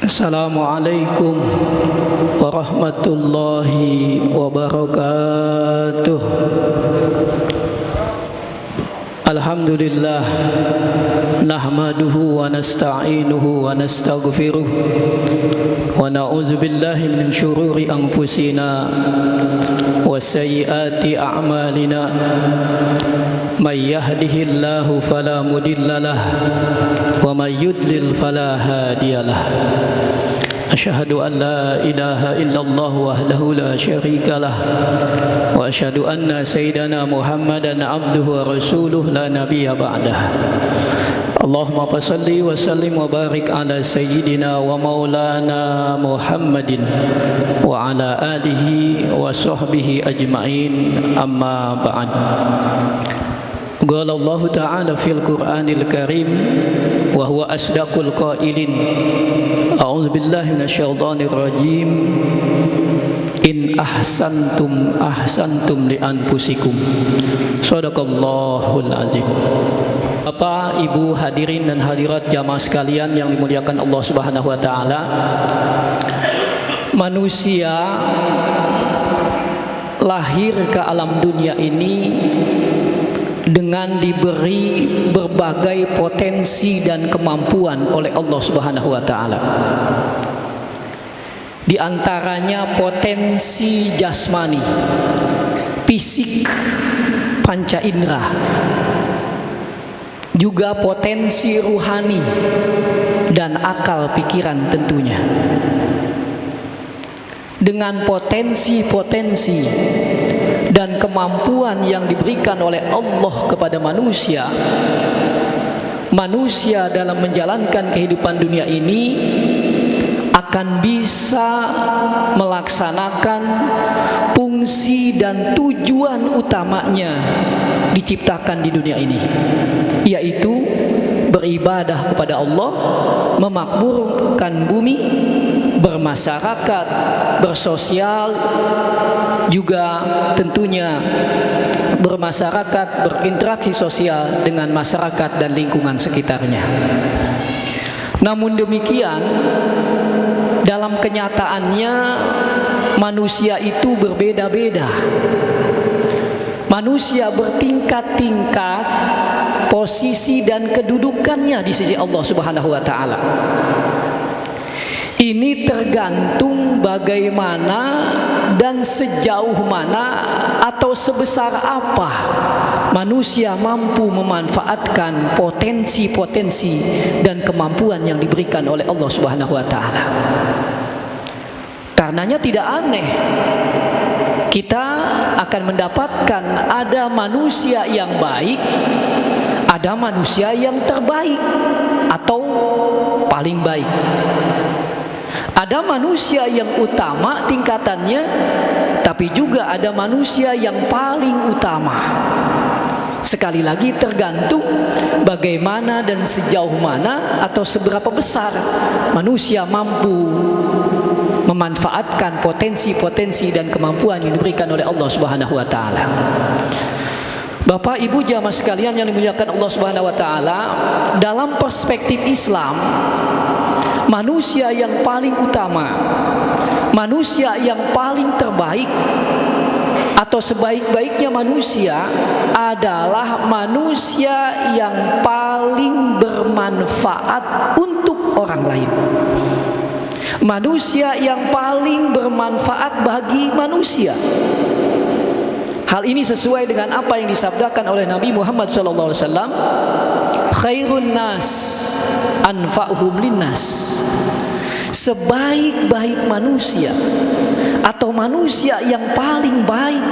Assalamualaikum warahmatullahi wabarakatuh. Alhamdulillah, nahmaduhu wa nasta'inuhu wa nastaghfiruh wa na'udzu billahi min syururi anfusina wa sayyiati a'malina. May yahdihillahu fala mudilla lahu wa may yudlil fala hadiyalah. Asyhadu an la ilaha illallah wahdahu la syarika lah wa asyhadu anna sayyidana Muhammadan abduhu wa rasuluh la nabiyya ba'dah. Allahumma salli wa sallim wa barik ala sayyidina wa maulana Muhammadin wa ala alihi wa sahbihi ajma'in, amma ba'd. Qala Allah Ta'ala fil Qur'anil Karim wa huwa asdaqul qailin. A'udzu billahi minasyaitonir rajim. In ahsantum ahsantum li anfusikum. Shadaqallahul azim. Bapak, Ibu, hadirin dan hadirat jamaah sekalian yang dimuliakan Allah Subhanahu wa taala. Manusia lahir ke alam dunia ini dengan diberi berbagai potensi dan kemampuan oleh Allah Subhanahu wa taala. Di antaranya potensi jasmani, fisik, panca indera. Juga potensi ruhani dan akal pikiran tentunya. Dengan potensi-potensi dan kemampuan yang diberikan oleh Allah kepada manusia, manusia dalam menjalankan kehidupan dunia ini akan bisa melaksanakan fungsi dan tujuan utamanya diciptakan di dunia ini, yaitu beribadah kepada Allah, memakmurkan bumi, bermasyarakat, bersosial, juga tentunya bermasyarakat, berinteraksi sosial dengan masyarakat dan lingkungan sekitarnya. Namun demikian, dalam kenyataannya manusia itu berbeda-beda. Manusia bertingkat-tingkat posisi dan kedudukannya di sisi Allah Subhanahu wa taala. Ini tergantung bagaimana dan sejauh mana atau sebesar apa manusia mampu memanfaatkan potensi-potensi dan kemampuan yang diberikan oleh Allah Subhanahu wa taala. Karenanya tidak aneh kita akan mendapatkan ada manusia yang baik, ada manusia yang terbaik atau paling baik. Ada manusia yang utama tingkatannya, tapi juga ada manusia yang paling utama. Sekali lagi tergantung bagaimana dan sejauh mana atau seberapa besar manusia mampu memanfaatkan potensi-potensi dan kemampuan yang diberikan oleh Allah Subhanahu wa taala. Bapak, Ibu, jamaah sekalian yang dimuliakan Allah Subhanahu wa taala, dalam perspektif Islam, manusia yang paling utama, manusia yang paling terbaik atau sebaik-baiknya manusia adalah manusia yang paling bermanfaat untuk orang lain. Manusia yang paling bermanfaat bagi manusia. Hal ini sesuai dengan apa yang disabdakan oleh Nabi Muhammad SAW. Khairun nas anfa'uhum linnas. Sebaik-baik manusia atau manusia yang paling baik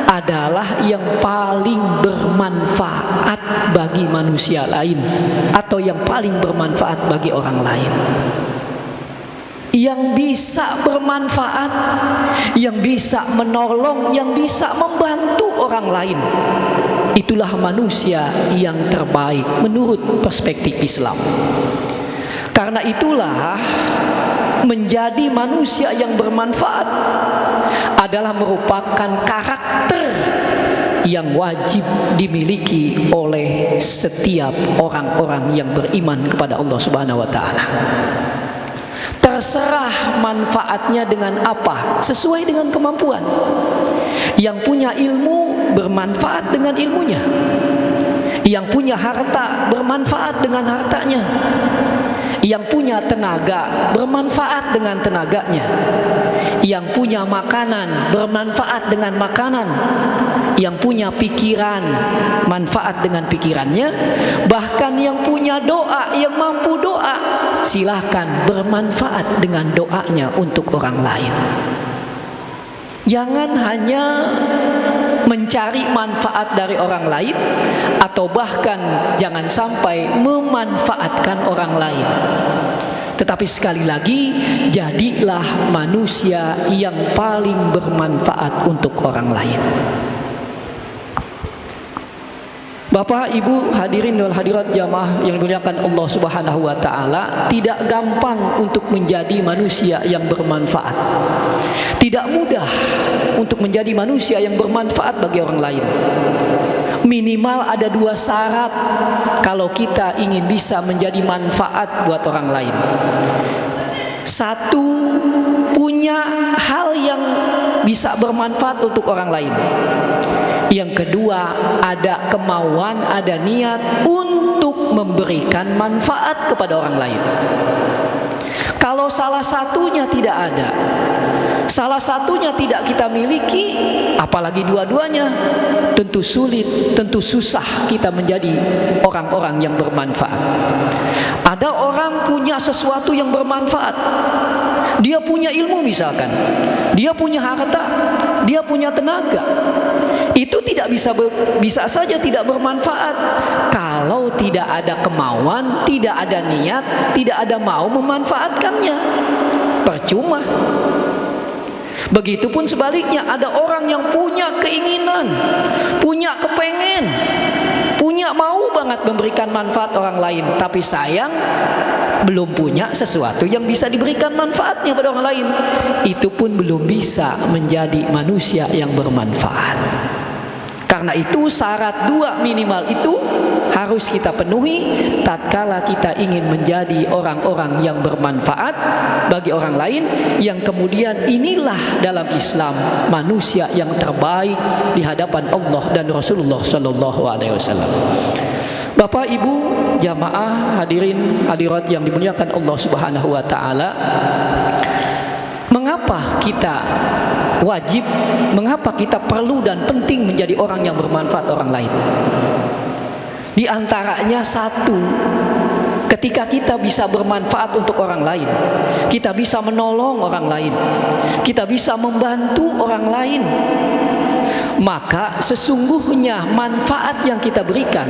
adalah yang paling bermanfaat bagi manusia lain atau yang paling bermanfaat bagi orang lain. Yang bisa bermanfaat, yang bisa menolong, yang bisa membantu orang lain, itulah manusia yang terbaik menurut perspektif Islam. Karena itulah menjadi manusia yang bermanfaat adalah merupakan karakter yang wajib dimiliki oleh setiap orang-orang yang beriman kepada Allah Subhanahu wa taala. terserah manfaatnya dengan apa, sesuai dengan kemampuan. Yang punya ilmu bermanfaat dengan ilmunya, yang punya harta bermanfaat dengan hartanya, yang punya tenaga bermanfaat dengan tenaganya, yang punya makanan bermanfaat dengan makanan, yang punya pikiran manfaat dengan pikirannya, bahkan yang punya doa, yang mampu doa, silahkan bermanfaat dengan doanya untuk orang lain. Jangan hanya mencari manfaat dari orang lain, atau bahkan jangan sampai memanfaatkan orang lain. Tetapi sekali lagi, jadilah manusia yang paling bermanfaat untuk orang lain. Bapak, Ibu, hadirin wal hadirat jamaah yang dimuliakan Allah Subhanahu wa taala, tidak gampang untuk menjadi manusia yang bermanfaat. Tidak mudah untuk menjadi manusia yang bermanfaat bagi orang lain. Minimal ada 2 syarat kalau kita ingin bisa menjadi manfaat buat orang lain. 1, punya hal yang bisa bermanfaat untuk orang lain. Yang kedua, ada kemauan, ada niat untuk memberikan manfaat kepada orang lain. Kalau salah satunya tidak ada, salah satunya tidak kita miliki, apalagi dua-duanya, tentu sulit, tentu susah kita menjadi orang-orang yang bermanfaat. Ada orang punya sesuatu yang bermanfaat. Dia punya ilmu misalkan, dia punya harta, dia punya tenaga. Itu tidak bisa saja tidak bermanfaat kalau tidak ada kemauan, tidak ada niat, tidak ada mau memanfaatkannya. Percuma. Begitupun sebaliknya, ada orang yang punya keinginan, punya kepengen, punya mau banget memberikan manfaat orang lain, tapi sayang belum punya sesuatu yang bisa diberikan manfaatnya pada orang lain. Itu pun belum bisa menjadi manusia yang bermanfaat. Karena itu syarat 2 minimal itu harus kita penuhi tatkala kita ingin menjadi orang-orang yang bermanfaat bagi orang lain, yang kemudian inilah dalam Islam manusia yang terbaik di hadapan Allah dan Rasulullah Sallallahu Alaihi Wasallam. Bapak, Ibu, jamaah, hadirin hadirat yang dimuliakan Allah Subhanahu wa taala, mengapa kita wajib, mengapa kita perlu dan penting menjadi orang yang bermanfaat orang lain? Di antaranya 1, ketika kita bisa bermanfaat untuk orang lain, kita bisa menolong orang lain, kita bisa membantu orang lain, maka sesungguhnya manfaat yang kita berikan,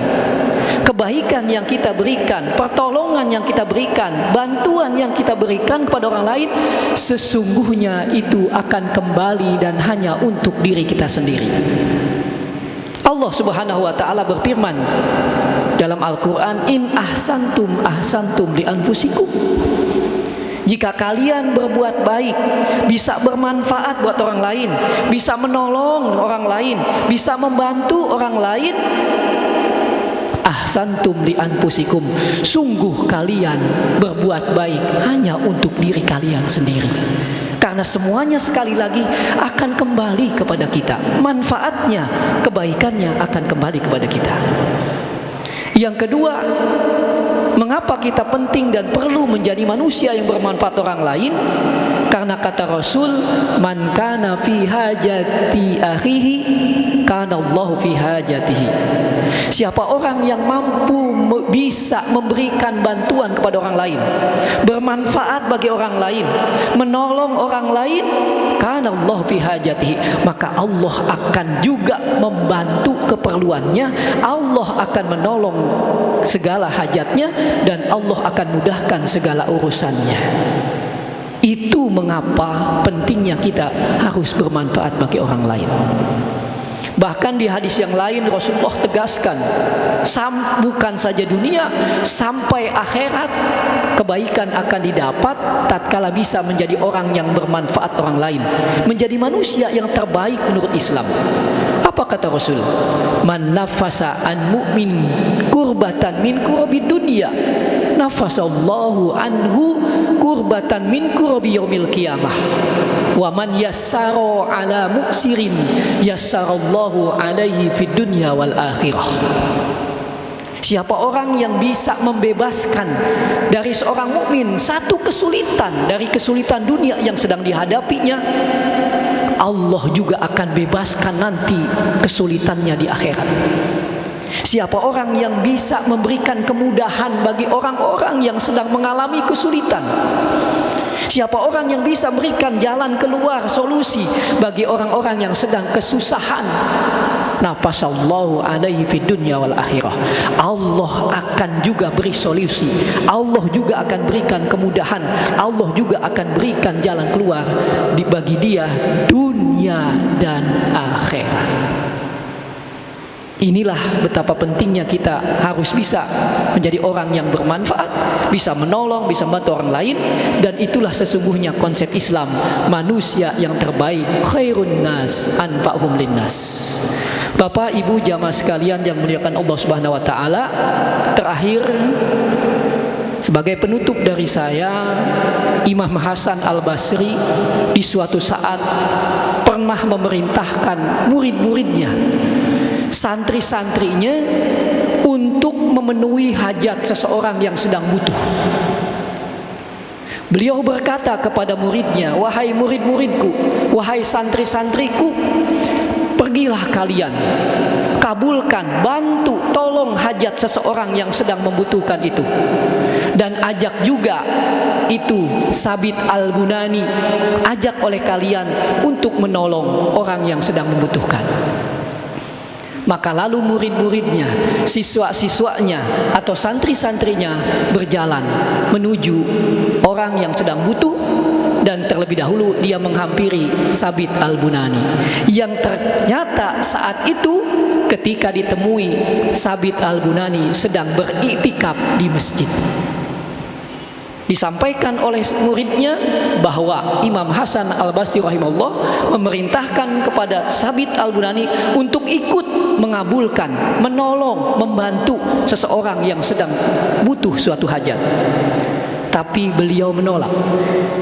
kebaikan yang kita berikan, pertolongan yang kita berikan, bantuan yang kita berikan kepada orang lain, sesungguhnya itu akan kembali dan hanya untuk diri kita sendiri. Allah Subhanahu wa taala berfirman dalam Al-Qur'an, "In ahsantum ahsantum li anfusikum." Jika kalian berbuat baik, bisa bermanfaat buat orang lain, bisa menolong orang lain, bisa membantu orang lain, ahsantum li anfusikum, sungguh kalian berbuat baik hanya untuk diri kalian sendiri. Karena semuanya sekali lagi akan kembali kepada kita. Manfaatnya, kebaikannya akan kembali kepada kita. Yang kedua, mengapa kita penting dan perlu menjadi manusia yang bermanfaat orang lain? Karena kata Rasul, man kana fi hajati akhihi kana Allahu fi hajatihi. Siapa orang yang mampu bisa memberikan bantuan kepada orang lain, bermanfaat bagi orang lain, menolong orang lain, kana Allahu fi hajatihi, maka Allah akan juga membantu keperluannya, Allah akan menolong segala hajatnya, dan Allah akan mudahkan segala urusannya. Itu mengapa pentingnya kita harus bermanfaat bagi orang lain. Bahkan di hadis yang lain Rasulullah tegaskan, bukan saja dunia, sampai akhirat kebaikan akan didapat tatkala bisa menjadi orang yang bermanfaat orang lain, menjadi manusia yang terbaik menurut Islam. Apa kata Rasul? Man nafasa an mu'min kurbatan min kurabid dunya nafasallahu anhu kurbatan min kurabi yaumil qiyamah. Wa man yassara ala muksirin yassarallahu alaihi fid dunya wal akhirah. Siapa orang yang bisa membebaskan dari seorang mukmin satu kesulitan dari kesulitan dunia yang sedang dihadapinya, Allah juga akan bebaskan nanti kesulitannya di akhirat. Siapa orang yang bisa memberikan kemudahan bagi orang-orang yang sedang mengalami kesulitan, siapa orang yang bisa memberikan jalan keluar, solusi bagi orang-orang yang sedang kesusahan, nafasallahu alaihi fid dunya wal akhirah. Allah akan juga beri solusi, Allah juga akan berikan kemudahan, Allah juga akan berikan jalan keluar bagi dia dunia dan akhirat. Inilah betapa pentingnya kita harus bisa menjadi orang yang bermanfaat, bisa menolong, bisa membantu orang lain. Dan itulah sesungguhnya konsep Islam, manusia yang terbaik, khairun nas anfa'hum linnas. Bapak Ibu jamaah sekalian yang muliakan Allah Subhanahu wa taala, terakhir sebagai penutup dari saya, Imam Hasan Al-Basri di suatu saat pernah memerintahkan murid-muridnya, santri-santrinya, untuk memenuhi hajat seseorang yang sedang butuh. Beliau berkata kepada muridnya, wahai murid-muridku, wahai santri-santriku, pergilah kalian, kabulkan, bantu, tolong hajat seseorang yang sedang membutuhkan itu. Dan ajak juga itu Sabit Al-Bunani, ajak oleh kalian untuk menolong orang yang sedang membutuhkan. Maka lalu murid-muridnya, siswa-siswanya atau santri-santrinya berjalan menuju orang yang sedang butuh. Dan terlebih dahulu dia menghampiri Sabit Al-Bunani, yang ternyata saat itu ketika ditemui, Sabit Al-Bunani sedang beriktikaf di masjid. Disampaikan oleh muridnya bahwa Imam Hasan Al-Basri rahimahullah memerintahkan kepada Sabit Al-Bunani untuk ikut mengabulkan, menolong, membantu seseorang yang sedang butuh suatu hajat. Tapi beliau menolak.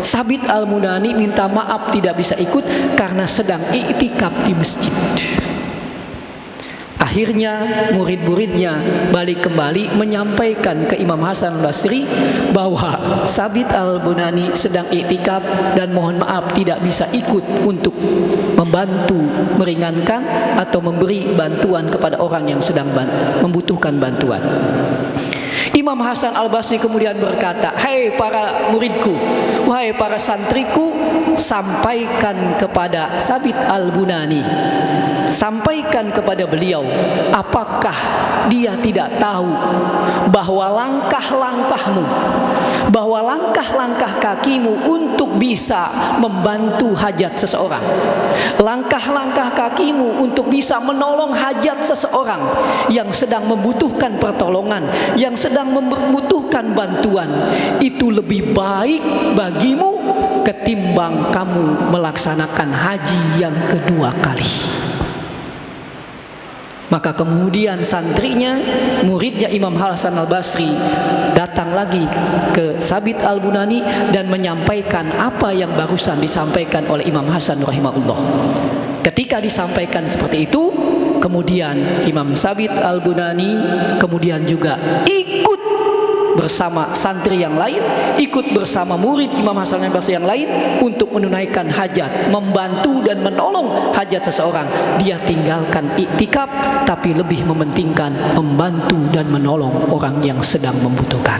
Sabit Al-Bunani minta maaf tidak bisa ikut karena sedang iktikaf di masjid. Akhirnya murid-muridnya balik kembali menyampaikan ke Imam Hasan Al-Basri bahwa Sabit Al-Bunani sedang iktikaf dan mohon maaf tidak bisa ikut untuk membantu, meringankan atau memberi bantuan kepada orang yang sedang membutuhkan bantuan. Imam Hasan Al-Basri kemudian berkata, hai para muridku, wahai para santriku, sampaikan kepada Sabit Al-Bunani, sampaikan kepada beliau, apakah dia tidak tahu bahwa langkah-langkahmu, bahwa langkah-langkah kakimu untuk bisa membantu hajat seseorang, langkah-langkah kakimu untuk bisa menolong hajat seseorang yang sedang membutuhkan pertolongan, yang sedang membutuhkan bantuan, itu lebih baik bagimu ketimbang kamu melaksanakan haji yang kedua kali. Maka kemudian santrinya, muridnya Imam Hasan Al-Basri datang lagi ke Sabit Al-Bunani dan menyampaikan apa yang barusan disampaikan oleh Imam Hasan rahimahullah. Ketika disampaikan seperti itu, kemudian Imam Sabit Al-Bunani kemudian juga ikut bersama santri yang lain, ikut bersama murid Imam Hasan Al-Basri yang lain untuk menunaikan hajat, membantu dan menolong hajat seseorang. Dia tinggalkan iktikaf tapi lebih mementingkan membantu dan menolong orang yang sedang membutuhkan.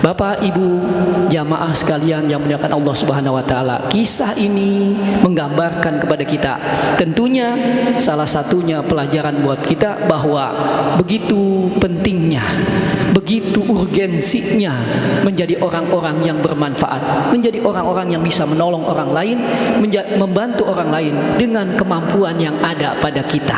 Bapak Ibu jamaah sekalian yang muliakan Allah Subhanahu wa taala, kisah ini menggambarkan kepada kita tentunya salah satunya pelajaran buat kita bahwa begitu pentingnya, begitu urgensinya menjadi orang-orang yang bermanfaat, menjadi orang-orang yang bisa menolong orang lain, membantu orang lain dengan kemampuan yang ada pada kita.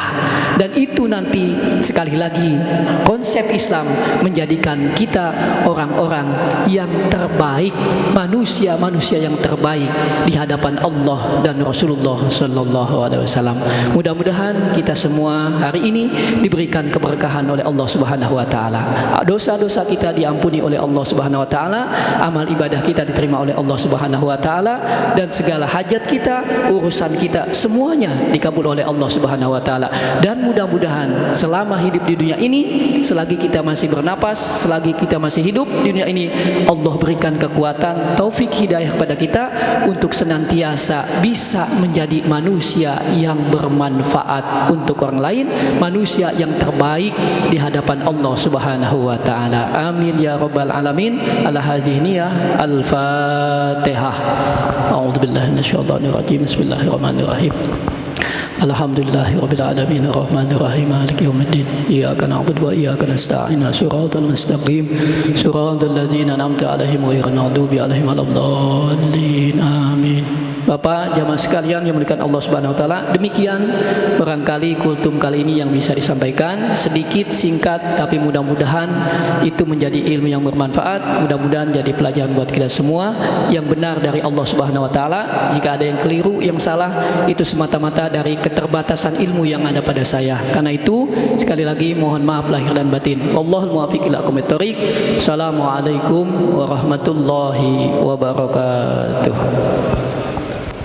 Dan itu nanti sekali lagi konsep Islam menjadikan kita orang-orang yang terbaik, manusia-manusia yang terbaik di hadapan Allah dan Rasulullah sallallahu alaihi wasallam. Mudah-mudahan kita semua hari ini diberikan keberkahan oleh Allah Subhanahu wa taala. Dosa dosa-dosa kita diampuni oleh Allah Subhanahu wa taala, amal ibadah kita diterima oleh Allah Subhanahu wa taala, dan segala hajat kita, urusan kita semuanya dikabul oleh Allah Subhanahu wa taala. Dan mudah-mudahan selama hidup di dunia ini, selagi kita masih bernapas, selagi kita masih hidup di dunia ini, Allah berikan kekuatan, taufik, hidayah kepada kita untuk senantiasa bisa menjadi manusia yang bermanfaat untuk orang lain, manusia yang terbaik di hadapan Allah Subhanahu wa taala. Amin ya rabbal alamin. Ala hadhihi niyah al-Fatihah. A'udzubillahi minasyaitonir rajim. Bismillahirrahmanirrahim. Alhamdulillahirabbil alamin arrahmanir rahim maliki yaumiddin iyyaka na'budu wa iyyaka nasta'in shiratal mustaqim shiratal ladzina an'amta 'alaihim ghairil maghdubi 'alaihim waladdallin amin. Bapak, jamaah sekalian yang dimuliakan Allah Subhanahu wa taala, demikian barangkali kultum kali ini yang bisa disampaikan, sedikit singkat tapi mudah-mudahan itu menjadi ilmu yang bermanfaat, mudah-mudahan jadi pelajaran buat kita semua. Yang benar dari Allah Subhanahu wa taala, jika ada yang keliru, yang salah, itu semata-mata dari keterbatasan ilmu yang ada pada saya. Karena itu sekali lagi mohon maaf lahir dan batin. Wallahul muwaffiq ila aqwamit thoriq. Assalamualaikum warahmatullahi wabarakatuh.